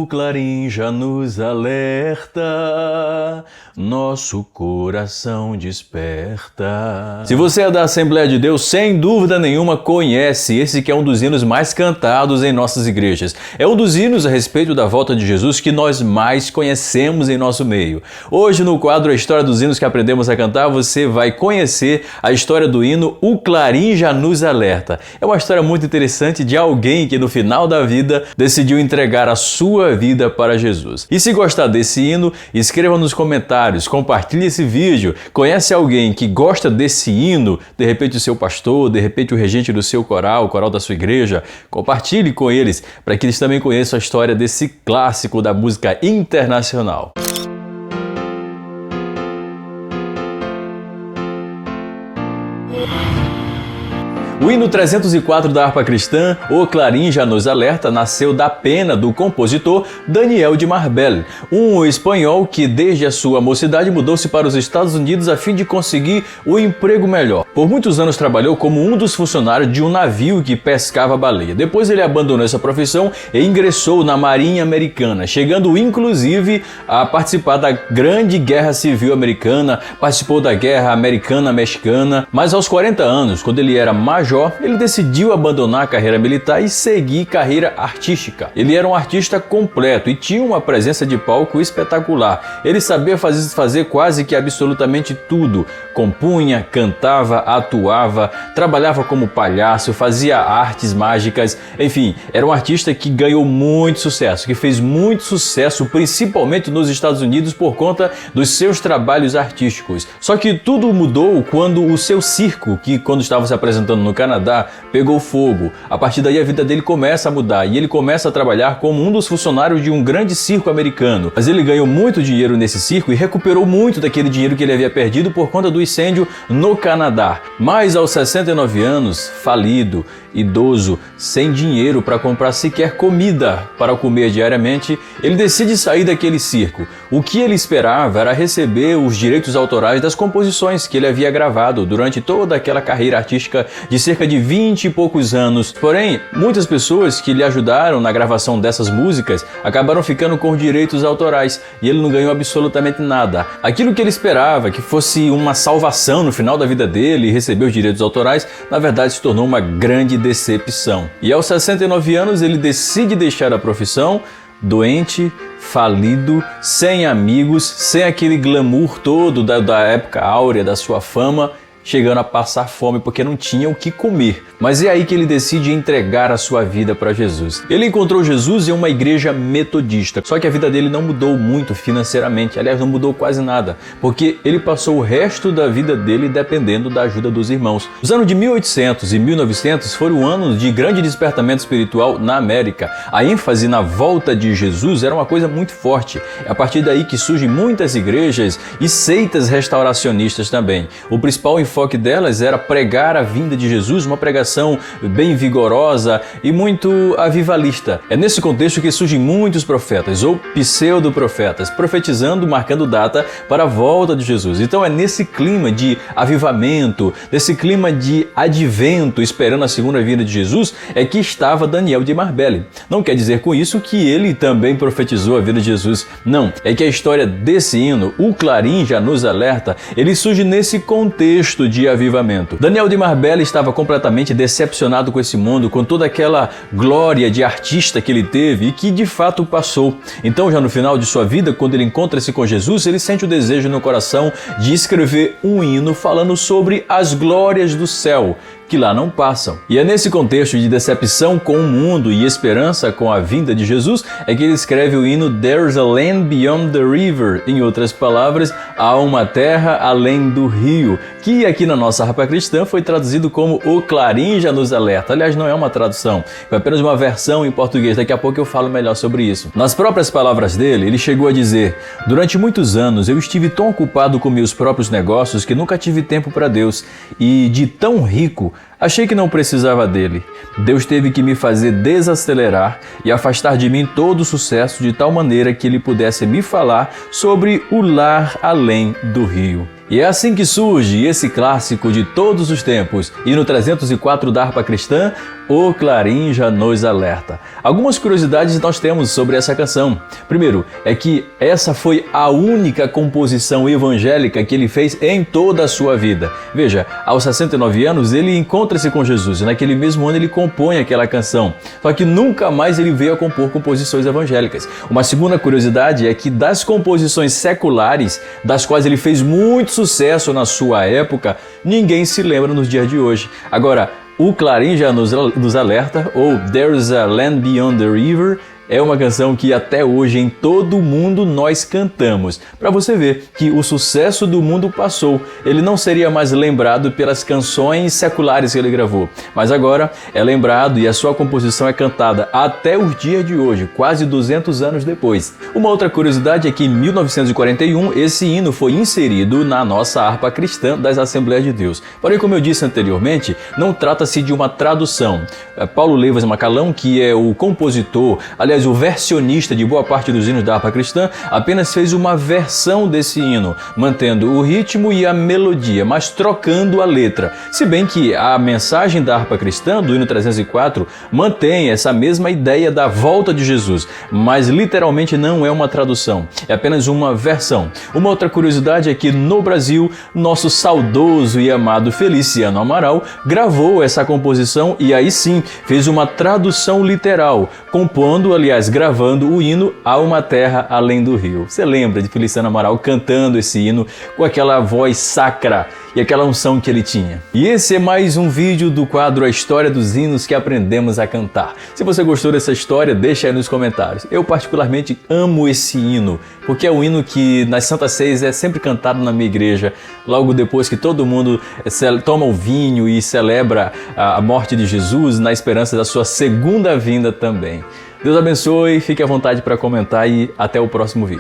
clarim já nos alerta, nosso coração desperta. Se você é da Assembleia de Deus, sem dúvida nenhuma conhece esse que é um dos hinos mais cantados em nossas igrejas. É um dos hinos a respeito da volta de Jesus que nós mais conhecemos em nosso meio. Hoje, no quadro A História dos Hinos que Aprendemos a Cantar, você vai conhecer a história do hino O Clarim já nos alerta. É uma história muito interessante de alguém que no final da vida decidiu entregar a sua vida para Jesus. E se gostar desse hino, escreva nos comentários, compartilhe esse vídeo. Conhece alguém que gosta desse hino? De repente o seu pastor, de repente o regente do seu coral, o coral da sua igreja. Compartilhe com eles para que eles também conheçam a história desse clássico da música internacional. O hino 304 da harpa cristã, O Clarim já nos alerta, nasceu da pena do compositor Daniel de Marbel, um espanhol que desde a sua mocidade mudou-se para os Estados Unidos a fim de conseguir um emprego melhor. Por muitos anos trabalhou como um dos funcionários de um navio que pescava baleia. Depois ele abandonou essa profissão e ingressou na Marinha Americana, chegando inclusive a participar da Grande Guerra Civil Americana, participou da Guerra Americana-Mexicana, mas aos 40 anos, quando ele era major, ele decidiu abandonar a carreira militar e seguir carreira artística. Ele era um artista completo e tinha uma presença de palco espetacular. Ele sabia fazer quase que absolutamente tudo. Compunha, cantava, atuava, trabalhava como palhaço, fazia artes mágicas, enfim, era um artista que ganhou muito sucesso, que fez muito sucesso, principalmente nos Estados Unidos por conta dos seus trabalhos artísticos. Só que tudo mudou quando o seu circo, que quando estava se apresentando no Canadá, pegou fogo. A partir daí a vida dele começa a mudar e ele começa a trabalhar como um dos funcionários de um grande circo americano. Mas ele ganhou muito dinheiro nesse circo e recuperou muito daquele dinheiro que ele havia perdido por conta do incêndio no Canadá. Mas aos 69 anos, falido, idoso, sem dinheiro para comprar sequer comida para comer diariamente, ele decide sair daquele circo. O que ele esperava era receber os direitos autorais das composições que ele havia gravado durante toda aquela carreira artística de cerca de 20 e poucos anos. Porém, muitas pessoas que lhe ajudaram na gravação dessas músicas acabaram ficando com direitos autorais e ele não ganhou absolutamente nada. Aquilo que ele esperava, que fosse uma salvação no final da vida dele e receber os direitos autorais, na verdade se tornou uma grande decepção. E aos 69 anos ele decide deixar a profissão, doente, falido, sem amigos, sem aquele glamour todo da época áurea da sua fama, chegando a passar fome porque não tinha o que comer. Mas é aí que ele decide entregar a sua vida para Jesus. Ele encontrou Jesus em uma igreja metodista, só que a vida dele não mudou muito financeiramente, aliás, não mudou quase nada, porque ele passou o resto da vida dele dependendo da ajuda dos irmãos. Os anos de 1800 e 1900 foram anos de grande despertamento espiritual na América. A ênfase na volta de Jesus era uma coisa muito forte. É a partir daí que surgem muitas igrejas e seitas restauracionistas também. O principal enfoque delas era pregar a vinda de Jesus, uma pregação bem vigorosa e muito avivalista. É nesse contexto que surgem muitos profetas ou pseudo-profetas, profetizando, marcando data para a volta de Jesus. Então é nesse clima de avivamento, nesse clima de advento, esperando a segunda vinda de Jesus, é que estava Daniel de Marbel. Não quer dizer com isso que ele também profetizou a vinda de Jesus. Não, é que a história desse hino, O Clarim já nos alerta, ele surge nesse contexto de avivamento. Daniel de Marbel estava completamente decepcionado com esse mundo, com toda aquela glória de artista que ele teve e que de fato passou. Então, já no final de sua vida, quando ele encontra-se com Jesus, ele sente o desejo no coração de escrever um hino falando sobre as glórias do céu, que lá não passam. E é nesse contexto de decepção com o mundo e esperança com a vinda de Jesus é que ele escreve o hino There's a Land Beyond the River, em outras palavras, há uma terra além do rio, que aqui na nossa harpa cristã foi traduzido como O Clarim já nos alerta. Aliás, não é uma tradução, foi apenas uma versão em português. Daqui a pouco eu falo melhor sobre isso. Nas próprias palavras dele, ele chegou a dizer: durante muitos anos eu estive tão ocupado com meus próprios negócios que nunca tive tempo para Deus, e de tão rico Achei que não precisava dele. Deus teve que me fazer desacelerar e afastar de mim todo o sucesso de tal maneira que ele pudesse me falar sobre o lar além do rio. E é assim que surge esse clássico de todos os tempos, hino 304 da harpa cristã, O Clarim Já Nos Alerta. Algumas curiosidades nós temos sobre essa canção. Primeiro, é que essa foi a única composição evangélica que ele fez em toda a sua vida. Veja, aos 69 anos ele encontra-se com Jesus e naquele mesmo ano ele compõe aquela canção. Só que nunca mais ele veio a compor composições evangélicas. Uma segunda curiosidade é que das composições seculares, das quais ele fez muito sucesso na sua época, ninguém se lembra nos dias de hoje. Agora, O Clarim Já Nos Alerta, ou There's a Land Beyond the River, é uma canção que até hoje em todo o mundo nós cantamos. Para você ver que o sucesso do mundo passou. Ele não seria mais lembrado pelas canções seculares que ele gravou. Mas agora é lembrado e a sua composição é cantada até os dias de hoje, quase 200 anos depois. Uma outra curiosidade é que em 1941 esse hino foi inserido na nossa harpa cristã das Assembleias de Deus. Porém, como eu disse anteriormente, não trata-se de uma tradução. Paulo Leivas Macalão, que é o compositor, aliás, o versionista de boa parte dos hinos da harpa cristã, apenas fez uma versão desse hino, mantendo o ritmo e a melodia, mas trocando a letra. Se bem que a mensagem da harpa cristã, do hino 304, mantém essa mesma ideia da volta de Jesus, mas literalmente não é uma tradução, é apenas uma versão. Uma outra curiosidade é que no Brasil, nosso saudoso e amado Feliciano Amaral gravou essa composição e aí sim fez uma tradução literal, compondo, aliás, gravando o hino A Uma Terra Além do Rio. Você lembra de Feliciano Amaral cantando esse hino com aquela voz sacra e aquela unção que ele tinha? E esse é mais um vídeo do quadro A História dos Hinos que Aprendemos a Cantar. Se você gostou dessa história, deixa aí nos comentários. Eu particularmente amo esse hino, porque é um hino que nas Santas Ceis é sempre cantado na minha igreja, logo depois que todo mundo toma o vinho e celebra a morte de Jesus na esperança da sua segunda vinda também. Deus abençoe, fique à vontade para comentar e até o próximo vídeo.